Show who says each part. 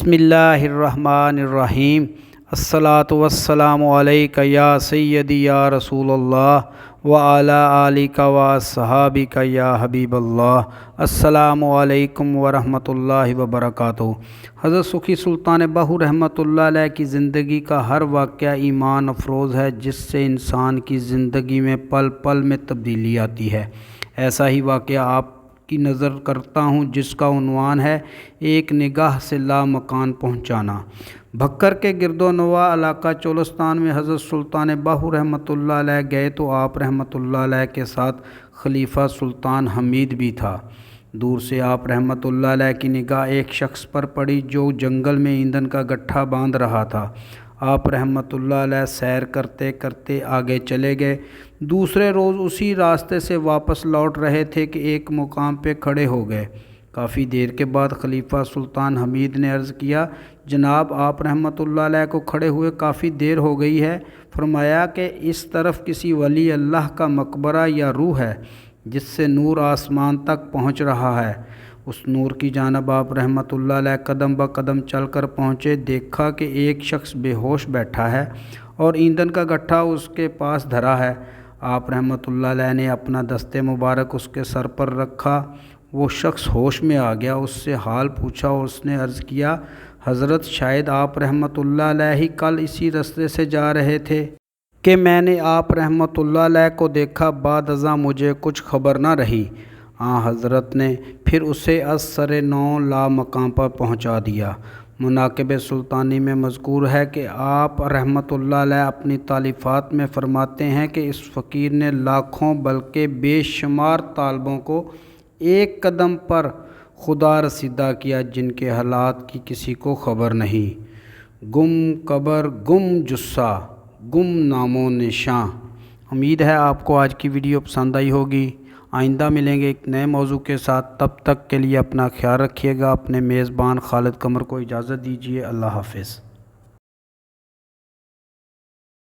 Speaker 1: بسم اللہ الرحمن الرحیم۔ الصلاۃ والسلام علیک یا سیدی یا رسول اللہ وعلی آلک واصحابک یا حبیب اللہ۔ السلام علیکم ورحمۃ اللہ وبرکاتہ۔ حضرت سخی سلطان بہو رحمۃ اللہ علیہ کی زندگی کا ہر واقعہ ایمان افروز ہے، جس سے انسان کی زندگی میں پل پل میں تبدیلی آتی ہے۔ ایسا ہی واقعہ آپ کی نظر کرتا ہوں، جس کا عنوان ہے ایک نگاہ سے لامکان پہنچانا۔ بھکر کے گرد و نواح علاقہ چولستان میں حضرت سلطان بہو رحمۃ اللہ علیہ گئے تو آپ رحمۃ اللہ علیہ کے ساتھ خلیفہ سلطان حمید بھی تھا۔ دور سے آپ رحمۃ اللہ علیہ کی نگاہ ایک شخص پر پڑی جو جنگل میں ایندھن کا گٹھا باندھ رہا تھا۔ آپ رحمۃ اللہ علیہ سیر کرتے کرتے آگے چلے گئے۔ دوسرے روز اسی راستے سے واپس لوٹ رہے تھے کہ ایک مقام پہ کھڑے ہو گئے۔ کافی دیر کے بعد خلیفہ سلطان حمید نے عرض کیا، جناب آپ رحمۃ اللہ علیہ کو کھڑے ہوئے کافی دیر ہو گئی ہے۔ فرمایا کہ اس طرف کسی ولی اللہ کا مقبرہ یا روح ہے، جس سے نور آسمان تک پہنچ رہا ہے۔ اس نور کی جانب آپ رحمۃ اللہ علیہ قدم بہ قدم چل کر پہنچے۔ دیکھا کہ ایک شخص بے ہوش بیٹھا ہے اور ایندھن کا گٹھا اس کے پاس دھرا ہے۔ آپ رحمۃ اللہ علیہ نے اپنا دست مبارک اس کے سر پر رکھا۔ وہ شخص ہوش میں آ گیا، اس سے حال پوچھا اور اس نے عرض کیا، حضرت شاید آپ رحمۃ اللہ علیہ ہی کل اسی راستے سے جا رہے تھے کہ میں نے آپ رحمۃ اللہ علیہ کو دیکھا، بعد ازاں مجھے کچھ خبر نہ رہی۔ حضرت نے پھر اسے از سر نو لامقام پر پہنچا دیا۔ مناقب سلطانی میں مذکور ہے کہ آپ رحمۃ اللہ علیہ اپنی تالیفات میں فرماتے ہیں کہ اس فقیر نے لاکھوں بلکہ بے شمار طالبوں کو ایک قدم پر خدا رسیدہ کیا، جن کے حالات کی کسی کو خبر نہیں۔ گم قبر، گم جثہ، گم نام و نشاں۔ امید ہے آپ کو آج کی ویڈیو پسند آئی ہوگی۔ آئندہ ملیں گے ایک نئے موضوع کے ساتھ، تب تک کے لیے اپنا خیال رکھیے گا۔ اپنے میزبان خالد قمر کو اجازت دیجیے۔ اللہ حافظ۔